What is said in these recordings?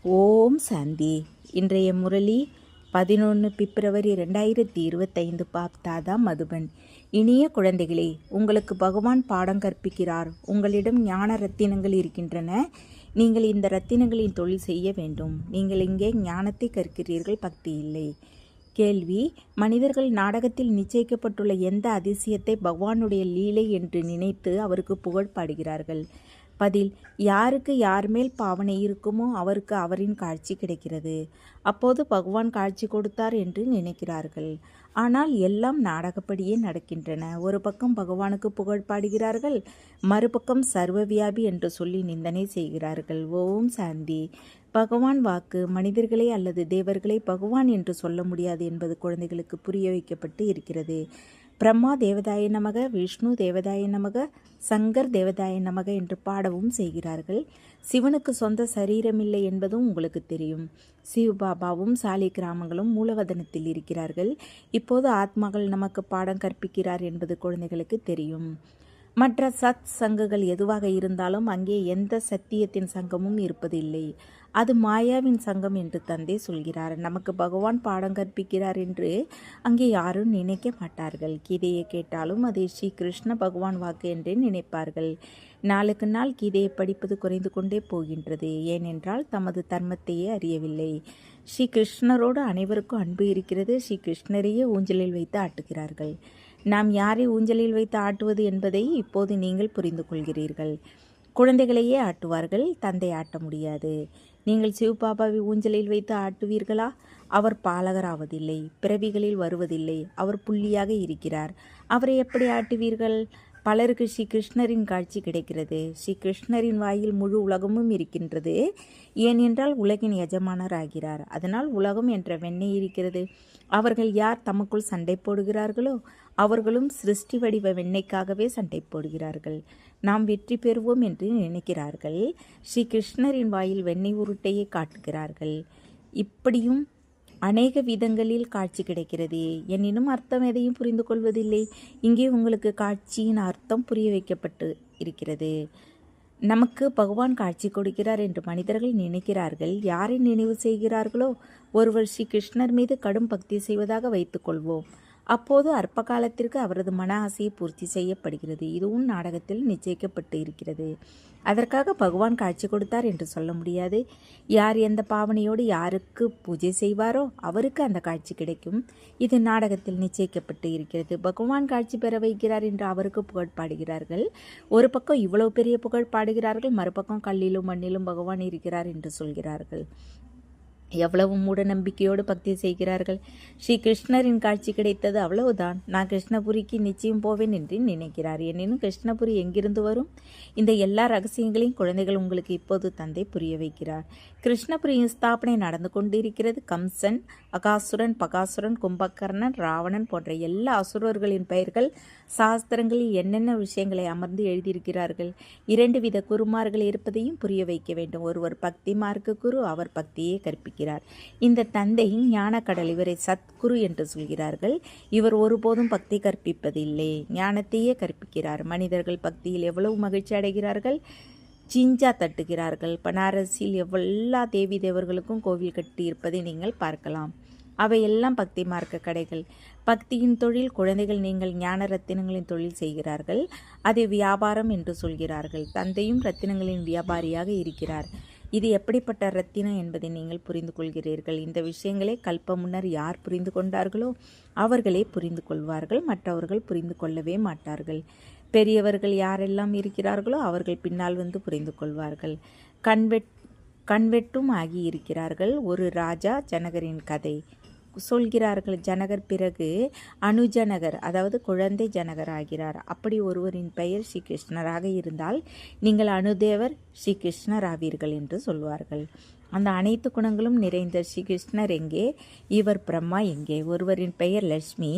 ஓம் சாந்தி. இன்றைய முரளி 11 பிப்ரவரி 2025. பாப்தாதா மதுபன். இனிய குழந்தைகளே, உங்களுக்கு பகவான் பாடம் கற்பிக்கிறார். உங்களிடம் ஞான ரத்தினங்கள் இருக்கின்றன. நீங்கள் இந்த ரத்தினங்களின் தொழில் செய்ய வேண்டும். நீங்கள் இங்கே ஞானத்தை கற்கிறீர்கள், பக்தி இல்லை. கேள்வி: மனிதர்கள் நாடகத்தில் நிச்சயிக்கப்பட்டுள்ள எந்த அதிசயத்தை பகவானுடைய லீலை என்று நினைத்து அவருக்கு புகழ் பாடுகிறார்கள்? பதில்: யாருக்கு யார் மேல் பாவனை இருக்குமோ அவருக்கு அவரின் காட்சி கிடைக்கிறது. அப்போது பகவான் காட்சி கொடுத்தார் என்று நினைக்கிறார்கள். ஆனால் எல்லாம் நாடகப்படியே நடக்கின்றன. ஒரு பக்கம் பகவானுக்கு புகழ் பாடுகிறார்கள், மறுபக்கம் சர்வவியாபி என்று சொல்லி நிந்தனை செய்கிறார்கள். ஓம் சாந்தி. பகவான் வாக்கு மனிதர்களை அல்லது தேவர்களை பகவான் என்று சொல்ல முடியாது என்பது குழந்தைகளுக்கு புரிய வைக்கப்பட்டு இருக்கிறது. பிரம்மா தேவதாய நமக, விஷ்ணு தேவதாய நமக, சங்கர் தேவதாய நமக என்று பாடவும் செய்கிறார்கள். சிவனுக்கு சொந்த சரீரமில்லை என்பதும் உங்களுக்கு தெரியும். சிவபாபாவும் சாலி கிராமங்களும் மூலவதனத்தில் இருக்கிறார்கள். இப்போது ஆத்மாக்கள் நமக்கு பாடம் கற்பிக்கிறார் என்பது குழந்தைகளுக்கு தெரியும். மற்ற சத் சங்குகள் எதுவாக இருந்தாலும் அங்கே எந்த சத்தியத்தின் சங்கமும் இருப்பதில்லை. அது மாயாவின் சங்கம் என்று தந்தை சொல்கிறார். நமக்கு பகவான் பாடம் கற்பிக்கிறார் என்று அங்கே யாரும் நினைக்க மாட்டார்கள். கீதையை கேட்டாலும் அதை ஸ்ரீ கிருஷ்ண பகவான் வாக்கு என்றே நினைப்பார்கள். நாளுக்கு நாள் கீதையை படிப்பது குறைந்து கொண்டே போகின்றது. ஏனென்றால் தமது தர்மத்தையே அறியவில்லை. ஸ்ரீ கிருஷ்ணரோடு அனைவருக்கும் அன்பு இருக்கிறது. ஸ்ரீ கிருஷ்ணரையே ஊஞ்சலில் வைத்து ஆட்டுகிறார்கள். நாம் யாரை ஊஞ்சலில் வைத்து ஆட்டுவது என்பதை இப்போது நீங்கள் புரிந்து கொள்கிறீர்கள். குழந்தைகளையே ஆட்டுவார்கள், தந்தை ஆட்ட முடியாது. நீங்கள் சிவபாபாவை ஊஞ்சலில் வைத்து ஆட்டுவீர்களா? அவர் பாலகராவதில்லை, பிறவிகளில் வருவதில்லை. அவர் புள்ளியாக இருக்கிறார். அவரை எப்படி ஆட்டுவீர்கள்? பலருக்கு ஸ்ரீ கிருஷ்ணரின் காட்சி கிடைக்கிறது. ஸ்ரீ கிருஷ்ணரின் வாயில் முழு உலகமும் இருக்கின்றது. ஏனென்றால் உலகின் எஜமானர் ஆகிறார். அதனால் உலகம் என்ற வெண்ணெய் இருக்கிறது. அவர்கள் யார் தமக்குள் சண்டை போடுகிறார்களோ அவர்களும் சிருஷ்டி வடிவ வெண்ணெய்க்காகவே சண்டை போடுகிறார்கள். நாம் வெற்றி பெறுவோம் என்று நினைக்கிறார்கள். ஸ்ரீ கிருஷ்ணரின் வாயில் வெண்ணெய் உருட்டையை காட்டுகிறார்கள். இப்படியும் அநேக விதங்களில் காட்சி கிடைக்கிறது. எனினும் அர்த்தம் எதையும் புரிந்து கொள்வதில்லை. இங்கே உங்களுக்கு காட்சியின் அர்த்தம் புரிய வைக்கப்பட்டு இருக்கிறது. நமக்கு பகவான் காட்சி கொடுக்கிறார் என்று மனிதர்கள் நினைக்கிறார்கள். யாரை நினைவு செய்கிறார்களோ ஒருவர் ஸ்ரீ கிருஷ்ணர் மீது கடும் பக்தி செய்வதாக வைத்துக்கொள்வோம். அப்போது அற்ப காலத்திற்கு அவரது மன ஆசையை பூர்த்தி செய்யப்படுகிறது. இதுவும் நாடகத்தில் நிச்சயிக்கப்பட்டு இருக்கிறது. அதற்காக பகவான் காட்சி கொடுத்தார் என்று சொல்ல முடியாது. யார் எந்த பாவனையோடு யாருக்கு பூஜை செய்வாரோ அவருக்கு அந்த காட்சி கிடைக்கும். இது நாடகத்தில் நிச்சயிக்கப்பட்டு இருக்கிறது. பகவான் காட்சி பெற வைக்கிறார் என்று அவருக்கு புகழ் பாடுகிறார்கள். ஒரு பக்கம் இவ்வளவு பெரிய புகழ் பாடுகிறார்கள், மறுபக்கம் கல்லிலும் மண்ணிலும் பகவான் இருக்கிறார் என்று சொல்கிறார்கள். எவ்வளவு மூட நம்பிக்கையோடு பக்தி செய்கிறார்கள். ஸ்ரீ கிருஷ்ணரின் காட்சி கிடைத்தது, அவ்வளவுதான். நான் கிருஷ்ணபுரிக்கு நிச்சயம் போவேன் என்று நினைக்கிறார். எனினும் கிருஷ்ணபுரி எங்கிருந்து வரும்? இந்த எல்லா ரகசியங்களையும் குழந்தைகள் உங்களுக்கு இப்போது தந்தை புரிய வைக்கிறார். கிருஷ்ணபுரியின் ஸ்தாபனை நடந்து கொண்டிருக்கிறது. கம்சன், அகாசுரன், பகாசுரன், கும்பகர்ணன், ராவணன் போன்ற எல்லா அசுரர்களின் பெயர்கள் சாஸ்திரங்களில் என்னென்ன விஷயங்களை அமர்ந்து எழுதியிருக்கிறார்கள். 2 வித குருமார்கள் இருப்பதையும் புரிய வைக்க வேண்டும். ஒருவர் பக்தி மார்க்க குரு, அவர் பக்தியை கற்பிக்கிறார். இந்த தந்தை ஞான கடல், இவரை சத்குரு என்று சொல்கிறார்கள். இவர் ஒருபோதும் பக்தி கற்பிப்பதில்லை, ஞானத்தையே கற்பிக்கிறார். மனிதர்கள் பக்தியில் எவ்வளவு மகிழ்ச்சி அடைகிறார்கள், சிஞ்சா தட்டுகிறார்கள். பனாரஸில் எல்லா தேவி தேவர்களுக்கும் கோவில் கட்டி இருப்பதை நீங்கள் பார்க்கலாம். அவையெல்லாம் பக்தி மார்க்க கடைகள். பக்தியின் தொழில் குழந்தைகள். நீங்கள் ஞான ரத்தினங்களின் தொழில் செய்கிறார்கள். அதை வியாபாரம் என்று சொல்கிறார்கள். தந்தையும் ரத்தினங்களின் வியாபாரியாக இருக்கிறார். இது எப்படிப்பட்ட ரத்தினம் என்பதை நீங்கள் புரிந்து கொள்கிறீர்கள். இந்த விஷயங்களை கல்ப முன்னர் யார் புரிந்து கொண்டார்களோ அவர்களே புரிந்து கொள்வார்கள். மற்றவர்கள் புரிந்து கொள்ளவே மாட்டார்கள். பெரியவர்கள் யாரெல்லாம் இருக்கிறார்களோ அவர்கள் பின்னால் வந்து புரிந்து கொள்வார்கள். கண்வெட்டும் ஆகி இருக்கிறார்கள். ஒரு ராஜா ஜனகரின் கதை சொல்கிறார்கள். ஜனகர் பிறகு அனுஜனகர், அதாவது குழந்தை ஜனகர் ஆகிறார். அப்படி ஒருவரின் பெயர் ஸ்ரீ கிருஷ்ணராக இருந்தால் நீங்கள் அனுதேவர் ஸ்ரீ கிருஷ்ணர் ஆவீர்கள் என்று சொல்வார்கள். அந்த அனைத்து குணங்களும் நிறைந்த ஸ்ரீ கிருஷ்ணர் எங்கே? இவர் பிரம்மா எங்கே? ஒருவரின் பெயர் லட்சுமி.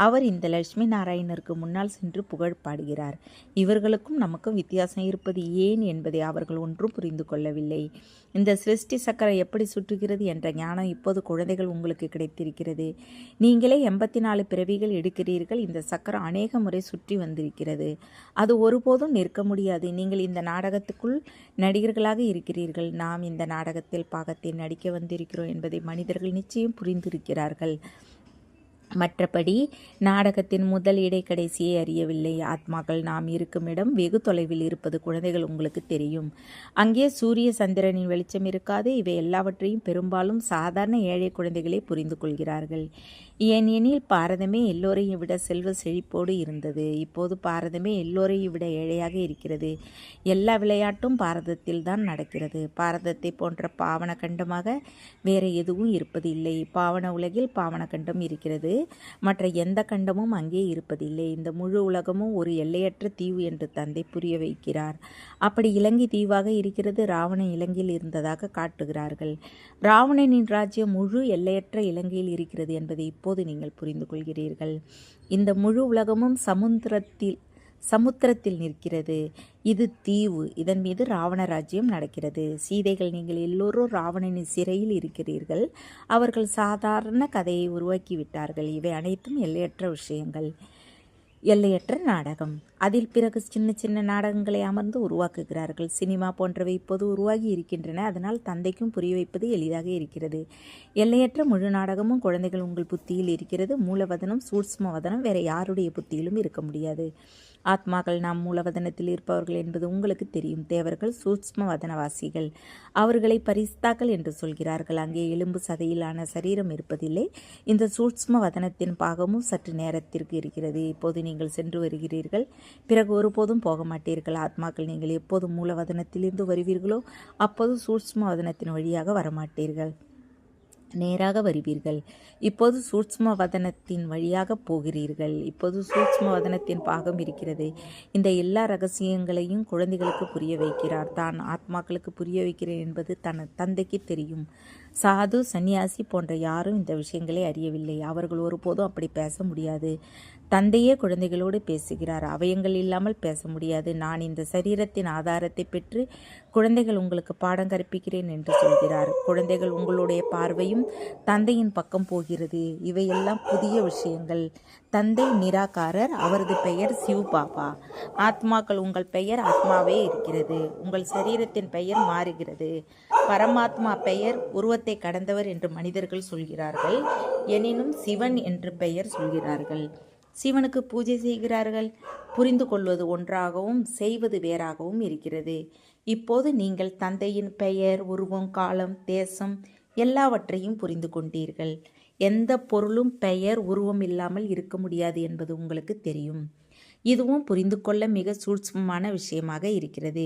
அவர் இந்த லட்சுமி நாராயணருக்கு முன்னால் சென்று புகழ் பாடுகிறார். இவர்களுக்கும் நமக்கும் வித்தியாசம் இருப்பது ஏன் என்பதை அவர்கள் ஒன்றும் புரிந்து கொள்ளவில்லை. இந்த சிருஷ்டி சக்கரம் எப்படி சுற்றுகிறது என்ற ஞானம் இப்போது குழந்தைகள் உங்களுக்கு கிடைத்து வைத்திருக்கிறது. நீங்களே 84 பிறவிகள் எடுக்கிறீர்கள். இந்த சக்கரம் அநேக முறை சுற்றி வந்திருக்கிறது. அது ஒருபோதும் நிற்க முடியாது. நீங்கள் இந்த நாடகத்துக்குள் நடிகர்களாக இருக்கிறீர்கள். நாம் இந்த நாடகத்தில் பாகத்தை நடிக்க வந்திருக்கிறோம் என்பதை மனிதர்கள் நிச்சயம் புரிந்திருக்கிறார்கள். மற்றபடி நாடகத்தின் முதல் இடைக்கடைசியை அறியவில்லை. ஆத்மாக்கள் நாம் இருக்கும் இடம் வெகு தொலைவில் இருப்பது குழந்தைகள் உங்களுக்கு தெரியும். அங்கே சூரிய சந்திரனின் வெளிச்சம் இருக்காது. இவை எல்லாவற்றையும் பெரும்பாலும் சாதாரண ஏழை குழந்தைகளே புரிந்து கொள்கிறார்கள். ஏனெனில் பாரதமே எல்லோரையும் விட செல்வ செழிப்போடு இருந்தது. இப்போது பாரதமே எல்லோரையும் விட ஏழையாக இருக்கிறது. எல்லா விளையாட்டும் பாரதத்தில் தான் நடக்கிறது. பாரதத்தை போன்ற பாவன கண்டமாக வேற எதுவும் இருப்பதில்லை. பாவன உலகில் பாவன கண்டம் இருக்கிறது. மற்ற எந்த கண்டமும் அங்கே இருப்பதில்லை. இந்த முழு உலகமும் ஒரு எல்லையற்ற தீவு என்று தந்தை புரிய வைக்கிறார். அப்படி இலங்கை தீவாக இருக்கிறது. ராவணன் இலங்கையில் இருந்ததாக காட்டுகிறார்கள். ராவணனின் ராஜ்யம் முழு எல்லையற்ற இலங்கையில் இருக்கிறது என்பதை இப்போது நீங்கள் புரிந்து கொள்கிறீர்கள். இந்த முழு உலகமும் சமுத்திரத்தில் நிற்கிறது. இது தீவு. இதன் மீது ராவண ராஜ்யம் நடக்கிறது. சீதைகள், நீங்கள் எல்லோரும் ராவணனின் சிறையில் இருக்கிறீர்கள். அவர்கள் சாதாரண கதையை உருவாக்கிவிட்டார்கள். இவை அனைத்தும் எல்லையற்ற விஷயங்கள், எல்லையற்ற நாடகம். அதில் பிறகு சின்ன சின்ன நாடகங்களை அமர்ந்து உருவாக்குகிறார்கள். சினிமா போன்றவை இப்போது உருவாகி இருக்கின்றன. அதனால் தந்தைக்கும் புரிய வைப்பது எளிதாக இருக்கிறது. எல்லையற்ற முழு நாடகமும் குழந்தைகள் உங்கள் புத்தியில் இருக்கிறது. மூலவதனம், சூட்சும வதனம் வேற யாருடைய புத்தியிலும் இருக்க முடியாது. ஆத்மாக்கள் நாம் மூலவதனத்தில் இருப்பவர்கள் என்பது உங்களுக்கு தெரியும். தேவர்கள் சூட்சும வதனவாசிகள். அவர்களை பரிஸ்தாக்கள் என்று சொல்கிறார்கள். அங்கே எலும்பு சதையிலான சரீரம் இருப்பதில்லை. இந்த சூட்சும வதனத்தின் பாகமும் சற்று நேரத்திற்கு இருக்கிறது. இப்போது நீங்கள் சென்று வருகிறீர்கள். பிறகு ஒருபோதும் போக மாட்டீர்கள். ஆத்மாக்கள், நீங்கள் எப்போது மூலவதனத்திலிருந்து வருவீர்களோ அப்போது சூட்சும வதனத்தின் வழியாக வரமாட்டீர்கள், நேராக வருவீர்கள். இப்போது சூட்சும வதனத்தின் வழியாக போகிறீர்கள். இப்போது சூட்சும வதனத்தின் பாகம் இருக்கிறது. இந்த எல்லா ரகசியங்களையும் குழந்தைகளுக்கு புரிய வைக்கிறார். தான் ஆத்மாக்களுக்கு புரிய வைக்கிறேன் என்பது தந்தைக்கு தெரியும். சாது, சன்னியாசி போன்ற யாரும் இந்த விஷயங்களை அறியவில்லை. அவர்கள் ஒருபோதும் அப்படி பேச முடியாது. தந்தையே குழந்தைகளோடு பேசுகிறார். அவயங்கள் இல்லாமல் பேச முடியாது. நான் இந்த சரீரத்தின் ஆதாரத்தை பெற்று குழந்தைகள் உங்களுக்கு பாடம் கற்பிக்கிறேன் என்று சொல்கிறார். குழந்தைகள், உங்களுடைய பார்வையும் தந்தையின் பக்கம் போகிறது. இவையெல்லாம் புதிய விஷயங்கள். தந்தை நிராகாரர். அவரது பெயர் சிவ் பாபா. ஆத்மாக்கள், உங்கள் பெயர் ஆத்மாவே இருக்கிறது. உங்கள் சரீரத்தின் பெயர் மாறுகிறது. பரமாத்மா பெயர் உருவத்தை கடந்தவர் என்று மனிதர்கள் சொல்கிறார்கள். எனினும் சிவன் என்று பெயர் சொல்கிறார்கள். சிவனுக்கு பூஜை செய்கிறார்கள். புரிந்து கொள்வது ஒன்றாகவும் செய்வது வேறாகவும் இருக்கிறது. இப்போது நீங்கள் தந்தையின் பெயர், உருவம், காலம், தேசம் எல்லாவற்றையும் புரிந்து கொண்டீர்கள். எந்த பொருளும் பெயர், உருவம் இல்லாமல் இருக்க முடியாது என்பது உங்களுக்கு தெரியும். இதுவும் புரிந்து கொள்ள மிக சூட்சுமமான விஷயமாக இருக்கிறது.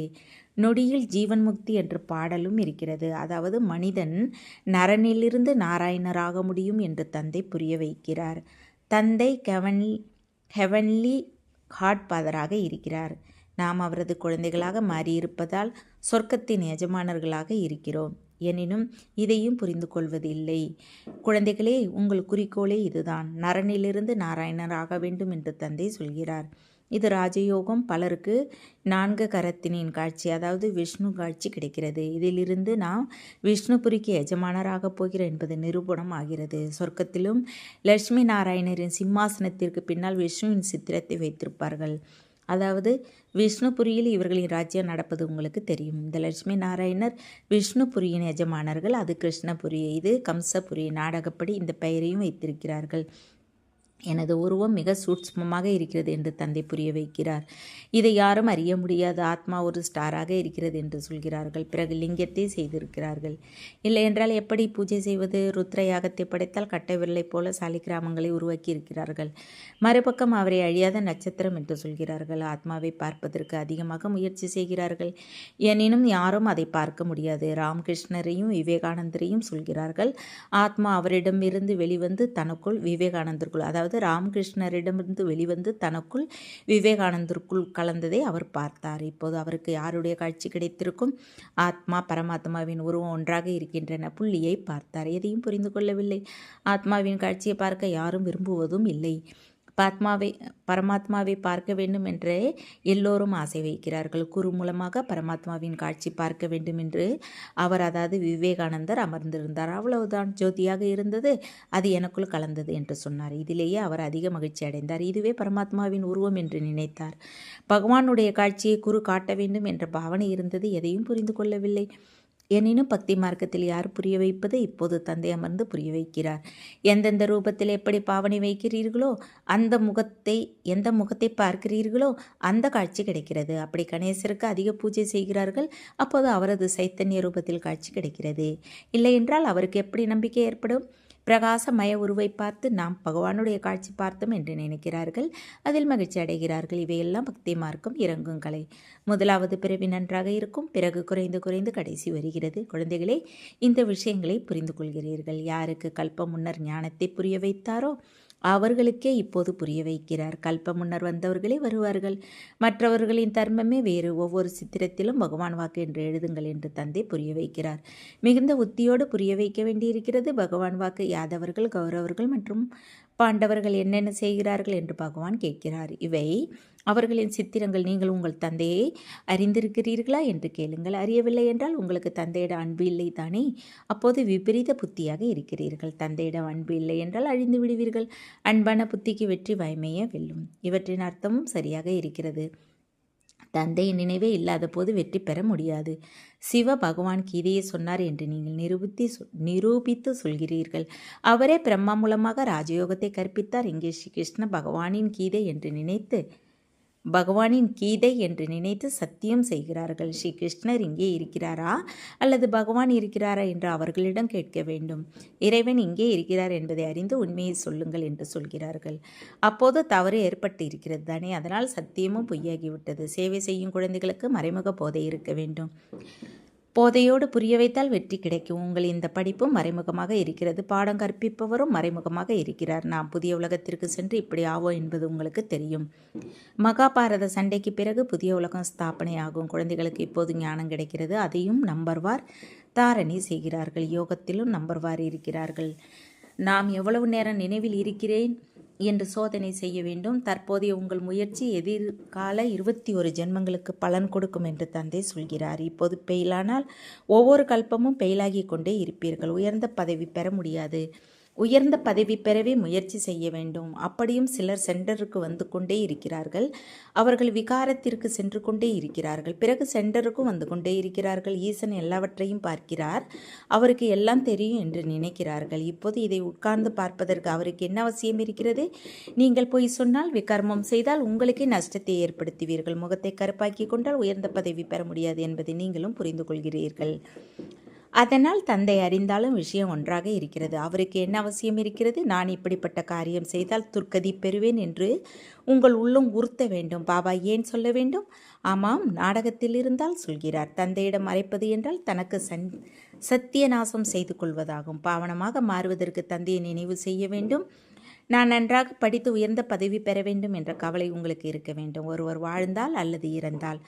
நொடியில் ஜீவன் முக்தி என்ற பாடலும் இருக்கிறது. அதாவது மனிதன் நரனிலிருந்து நாராயணராக முடியும் என்று தந்தை புரிய வைக்கிறார். தந்தை ஹெவன்லி காட்ஃபாதராக இருக்கிறார். நாம் அவரது குழந்தைகளாக மாறியிருப்பதால் சொர்க்கத்தின் எஜமானர்களாக இருக்கிறோம். எனினும் இதையும் புரிந்து கொள்வதில்லை. குழந்தைகளே, உங்கள் குறிக்கோளே இதுதான். நரனிலிருந்து நாராயணராக வேண்டும் என்று தந்தை சொல்கிறார். இது ராஜயோகம். பலருக்கு 4 கரத்தினின் காட்சி, அதாவது விஷ்ணு காட்சி கிடைக்கிறது. இதிலிருந்து நாம் விஷ்ணுபுரிக்கு எஜமானராக போகிறோம் என்பது நிரூபணம் ஆகிறது. சொர்க்கத்திலும் லட்சுமி நாராயணரின் சிம்மாசனத்திற்கு பின்னால் விஷ்ணுவின் சித்திரத்தை வைத்திருப்பார்கள். அதாவது விஷ்ணுபுரியில் இவர்களின் ராஜ்யம் நடப்பது உங்களுக்கு தெரியும். இந்த லட்சுமி நாராயணர் விஷ்ணுபுரியின் எஜமானர்கள். அது கிருஷ்ணபுரி, இது கம்சபுரி. நாடகப்படி இந்த பெயரையும் வைத்திருக்கிறார்கள். எனது உருவம் மிக சூட்சுமமாக இருக்கிறது என்று தந்தை புரிய வைக்கிறார். இதை யாரும் அறிய முடியாது. ஆத்மா ஒரு ஸ்டாராக இருக்கிறது என்று சொல்கிறார்கள். பிறகு லிங்கத்தை செய்திருக்கிறார்கள். இல்லை என்றால் எப்படி பூஜை செய்வது? ருத்ர யாகத்தை படைத்தால் கட்டை விரலை போல சாலிகிராமங்களை உருவாக்கி இருக்கிறார்கள். மறுபக்கம் அவரை அழியாத நட்சத்திரம் என்று சொல்கிறார்கள். ஆத்மாவை பார்ப்பதற்கு அதிகமாக முயற்சி செய்கிறார்கள். எனினும் யாரும் அதை பார்க்க முடியாது. ராமகிருஷ்ணரையும் விவேகானந்தரையும் சொல்கிறார்கள். ஆத்மா அவரிடமிருந்து வெளிவந்து தனக்குள் விவேகானந்தருக்குள், அதாவது ராமகிருஷ்ணரிடமிருந்து வெளிவந்து தனக்குள் விவேகானந்தருக்குள் கலந்ததை அவர் பார்த்தார். இப்போது அவருக்கு யாருடைய காட்சி கிடைத்திருக்கும்? ஆத்மா பரமாத்மாவின் உருவம் ஒன்றாக இருக்கின்றன. புள்ளியை பார்த்தார். எதையும் புரிந்து கொள்ளவில்லை. ஆத்மாவின் காட்சியை பார்க்க யாரும் விரும்புவதும் இல்லை. பரமாத்மாவை பார்க்க வேண்டும் என்றே எல்லோரும் ஆசை வைக்கிறார்கள். குரு மூலமாக பரமாத்மாவின் காட்சி பார்க்க வேண்டும் என்று அவர், அதாவது விவேகானந்தர், அமர்ந்திருந்தார். அவ்வளவுதான், ஜோதியாக இருந்தது, அது எனக்குள் கலந்தது என்று சொன்னார். இதிலேயே அவர் அதிக மகிழ்ச்சி அடைந்தார். இதுவே பரமாத்மாவின் உருவம் என்று நினைத்தார். பகவானுடைய காட்சியை குரு காட்ட வேண்டும் என்ற பாவனை இருந்தது. எதையும் புரிந்து கொள்ளவில்லை. எனினும் பக்தி மார்க்கத்தில் யார் புரிய வைப்பது? இப்போது தந்தை அமர்ந்து புரிய வைக்கிறார். எந்தெந்த ரூபத்தில் எப்படி பாவனை வைக்கிறீர்களோ எந்த முகத்தை பார்க்கிறீர்களோ அந்த காட்சி கிடைக்கிறது. அப்படி கணேசருக்கு அதிக பூஜை செய்கிறார்கள், அப்போது அவரது சைத்தன்ய ரூபத்தில் காட்சி கிடைக்கிறது. இல்லை என்றால் அவருக்கு எப்படி நம்பிக்கை ஏற்படும்? பிரகாசமய உருவை பார்த்து நாம் பகவானுடைய காட்சி பார்த்தோம் என்று நினைக்கிறார்கள், அதில் மகிழ்ச்சி அடைகிறார்கள். இவையெல்லாம் பக்தி மார்க்கம் இறங்கும் கலை. முதலாவது பிறவி நன்றாக இருக்கும், பிறகு குறைந்து குறைந்து கடைசி வருகிறது. குழந்தைகளே, இந்த விஷயங்களை புரிந்து கொள்கிறீர்கள். யாருக்கு கல்பம் முன்னர் ஞானத்தை புரிய வைத்தாரோ அவர்களுக்கே இப்போது புரிய வைக்கிறார். கல்ப முன்னர் வந்தவர்களே வருவார்கள். மற்றவர்களின் தர்மமே வேறு. ஒவ்வொரு சித்திரத்திலும் பகவான் வாக்கு என்று எழுதுங்கள் என்று தந்தை புரிய வைக்கிறார். மிகுந்த உத்தியோடு புரிய வைக்க வேண்டியிருக்கிறது. பகவான் வாக்கு யாதவர்கள், கௌரவர்கள் மற்றும் பாண்டவர்கள் என்னென்ன செய்கிறார்கள் என்று பகவான் கேட்கிறார். இவை அவர்களின் சித்திரங்கள். நீங்கள் உங்கள் தந்தையை அறிந்திருக்கிறீர்களா என்று கேளுங்கள். அறியவில்லை என்றால் உங்களுக்கு தந்தையிடம் அன்பு இல்லை தானே? அப்போது விபரீத புத்தியாக இருக்கிறீர்கள். தந்தையிடம் அன்பு இல்லை என்றால் அழிந்து விடுவீர்கள். அன்பான புத்திக்கு வெற்றி வாய்மையே வெல்லும். இவற்றின் அர்த்தமும் சரியாக இருக்கிறது. தந்தையின் நினைவே இல்லாத போது வெற்றி பெற முடியாது. சிவ பகவான் கீதையை சொன்னார் என்று நீங்கள் நிரூபித்து சொல்கிறீர்கள். அவரே பிரம்மா மூலமாக ராஜயோகத்தை கற்பித்தார். இங்கே ஸ்ரீ கிருஷ்ண பகவானின் கீதை என்று நினைத்து சத்தியம் செய்கிறார்கள். ஸ்ரீ கிருஷ்ணர் இங்கே இருக்கிறாரா அல்லது பகவான் இருக்கிறாரா என்று அவர்களிடம் கேட்க வேண்டும். இறைவன் இங்கே இருக்கிறார் என்பதை அறிந்து உண்மையை சொல்லுங்கள் என்று சொல்கிறார்கள். அப்போது தவறு ஏற்பட்டு இருக்கிறது தானே? அதனால் சத்தியமும் பொய்யாகிவிட்டது. சேவை செய்யும் குழந்தைகளுக்கு மறைமுக போதை இருக்க வேண்டும். போதையோடு புரிய வைத்தால் வெற்றி கிடைக்கும். உங்கள் இந்த படிப்பும் மறைமுகமாக இருக்கிறது. பாடம் கற்பிப்பவரும் மறைமுகமாக இருக்கிறார். நாம் புதிய உலகத்திற்கு சென்று இப்படி ஆவோம் என்பது உங்களுக்கு தெரியும். மகாபாரத சண்டைக்கு பிறகு புதிய உலகம் ஸ்தாபனை ஆகும். குழந்தைகளுக்கு இப்போது ஞானம் கிடைக்கிறது. அதையும் நம்பர்வார் தாரணை செய்கிறார்கள். யோகத்திலும் நம்பர்வார் இருக்கிறார்கள். நாம் எவ்வளவு நேரம் நினைவில் இருக்கிறேன் என்று சோதனை செய்ய வேண்டும். தற்போதைய உங்கள் முயற்சி எதிர்கால 21 ஜென்மங்களுக்கு பலன் கொடுக்கும் என்று தந்தை சொல்கிறார். இப்போது பெயிலானால் ஒவ்வொரு கல்பமும் பெயிலாகி கொண்டே இருப்பீர்கள். உயர்ந்த பதவி பெற முடியாது. உயர்ந்த பதவி பெறவே முயற்சி செய்ய வேண்டும். அப்படியும் சிலர் சென்டருக்கு வந்து கொண்டே இருக்கிறார்கள். அவர்கள் விகாரத்திற்கு சென்று கொண்டே இருக்கிறார்கள். பிறகு சென்டருக்கும் வந்து கொண்டே இருக்கிறார்கள். ஈசன் எல்லாவற்றையும் பார்க்கிறார். அவருக்கு எல்லாம் தெரியும் என்று நினைக்கிறார்கள். இப்போது இதை உட்கார்ந்து பார்ப்பதற்கு அவருக்கு என்ன அவசியம் இருக்கிறது? நீங்கள் போய் சொன்னால், விகர்மம் செய்தால் உங்களுக்கே நஷ்டத்தை ஏற்படுத்துவீர்கள். முகத்தை கருப்பாக்கி கொண்டால் உயர்ந்த பதவி பெற முடியாது என்பதை நீங்களும் புரிந்து கொள்கிறீர்கள். அதனால் தந்தை அறிந்தாலும் விஷயம் ஒன்றாக இருக்கிறது. அவருக்கு என்ன அவசியம் இருக்கிறது? நான் இப்படிப்பட்ட காரியம் செய்தால் துர்க்கதி பெறுவேன் என்று உங்கள் உள்ளம் உறுத்த வேண்டும். பாபா ஏன் சொல்ல வேண்டும்? ஆமாம், நாடகத்தில் இருந்தால் சொல்கிறார். தந்தையிடம் மறைப்பது என்றால் தனக்கு சத்தியநாசம் செய்து கொள்வதாகும். பாவனமாக மாறுவதற்கு தந்தையை நினைவு செய்ய வேண்டும். நான் நன்றாக படித்து உயர்ந்த பதவி பெற வேண்டும் என்ற கவலை உங்களுக்கு இருக்க வேண்டும். ஒருவர் வாழ்ந்தால் அல்லது இறந்தால்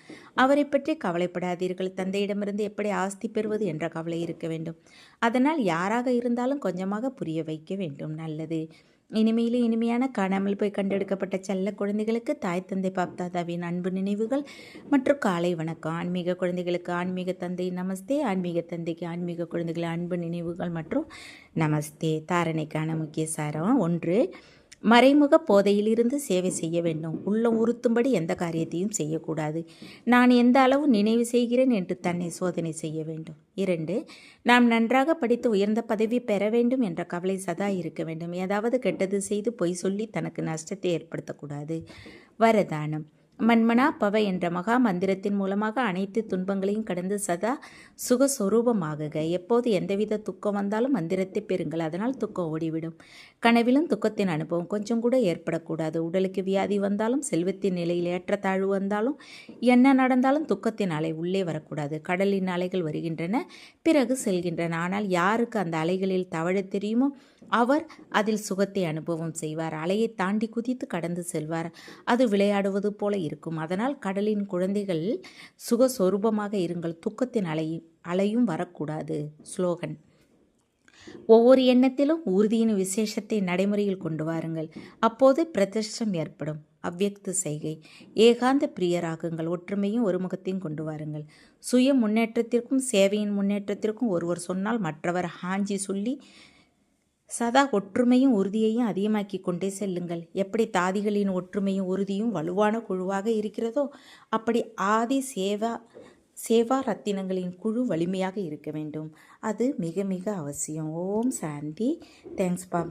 அவரை பற்றி கவலைப்படாதீர்கள். தந்தையிடமிருந்து எப்படி ஆஸ்தி பெறுவது என்ற கவலை இருக்க வேண்டும். அதனால் யாராக இருந்தாலும் கொஞ்சமாக புரிய வைக்க வேண்டும். நல்லது. இனிமையிலே இனிமையான காணாமல் போய் கண்டெடுக்கப்பட்ட செல்ல குழந்தைகளுக்கு தாய் தந்தை பாப்தாதாவின் அன்பு நினைவுகள் மற்றும் காலை வணக்கம். ஆன்மீக குழந்தைகளுக்கு ஆன்மீக தந்தை நமஸ்தே. ஆன்மீக தந்தைக்கு ஆன்மீக குழந்தைகள் அன்பு நினைவுகள் மற்றும் நமஸ்தே. தாரணைக்கான முக்கிய சாரம்: 1. மறைமுக போதையிலிருந்து சேவை செய்ய வேண்டும். உள்ளம் உறுத்தும்படி எந்த காரியத்தையும் செய்யக்கூடாது. நான் எந்த அளவு நினைவு செய்கிறேன் என்று தன்னை சோதனை செய்ய வேண்டும். 2. நாம் நன்றாக படித்து உயர்ந்த பதவி பெற வேண்டும் என்ற கவலை சதா இருக்க வேண்டும். ஏதாவது கெட்டது செய்து பொய் சொல்லி தனக்கு நஷ்டத்தை ஏற்படுத்தக்கூடாது. வரதானம்: மன்மனா பவ என்ற மகா மந்திரத்தின் மூலமாக அனைத்து துன்பங்களையும் கடந்து சதா சுகஸ்வரூபமாகுக. எப்போது எந்தவித துக்கம் வந்தாலும் மந்திரத்தை பெறுங்கள். அதனால் துக்கம் ஓடிவிடும். கனவிலும் துக்கத்தின் அனுபவம் கொஞ்சம் கூட ஏற்படக்கூடாது. உடலுக்கு வியாதி வந்தாலும், செல்வத்தின் நிலையில் ஏற்றத்தாழ்வு வந்தாலும், என்ன நடந்தாலும் துக்கத்தின் அலை உள்ளே வரக்கூடாது. கடலின் அலைகள் வருகின்றன, பிறகு செல்கின்றன. ஆனால் யாருக்கு அந்த அலைகளில் தவழ தெரியுமோ அவர் அதில் சுகத்தை அனுபவம் செய்வார். அலையை தாண்டி குதித்து கடந்து செல்வார். அது விளையாடுவது போல இருக்கும். அதனால் கடலின் குழந்தைகள் சுகஸ்வரூபமாக இருங்கள். துக்கத்தின் அலையும் வரக்கூடாது. ஸ்லோகன்: ஒவ்வொரு எண்ணத்திலும் உறுதியின் விசேஷத்தை நடைமுறையில் கொண்டு வாருங்கள். அப்போது பிரதிஷ்டம் ஏற்படும். அவ்யக்த செய்கை. ஏகாந்த பிரியராகுங்கள். ஒற்றுமையும் ஒருமுகத்தையும் கொண்டு வாருங்கள். சுய முன்னேற்றத்திற்கும் சேவையின் முன்னேற்றத்திற்கும் ஒருவர் சொன்னால் மற்றவர் ஹாஞ்சி சொல்லி சதா ஒற்றுமையும் உறுதியையும் அதிகமாக்கி கொண்டே செல்லுங்கள். எப்படி தாதிகளின் ஒற்றுமையும் உறுதியும் வலுவான குழுவாக இருக்கிறதோ அப்படி ஆதி சேவா ரத்தினங்களின் குழு வலிமையாக இருக்க வேண்டும். அது மிக மிக அவசியம். ஓம் சாந்தி. தேங்க்ஸ் பா.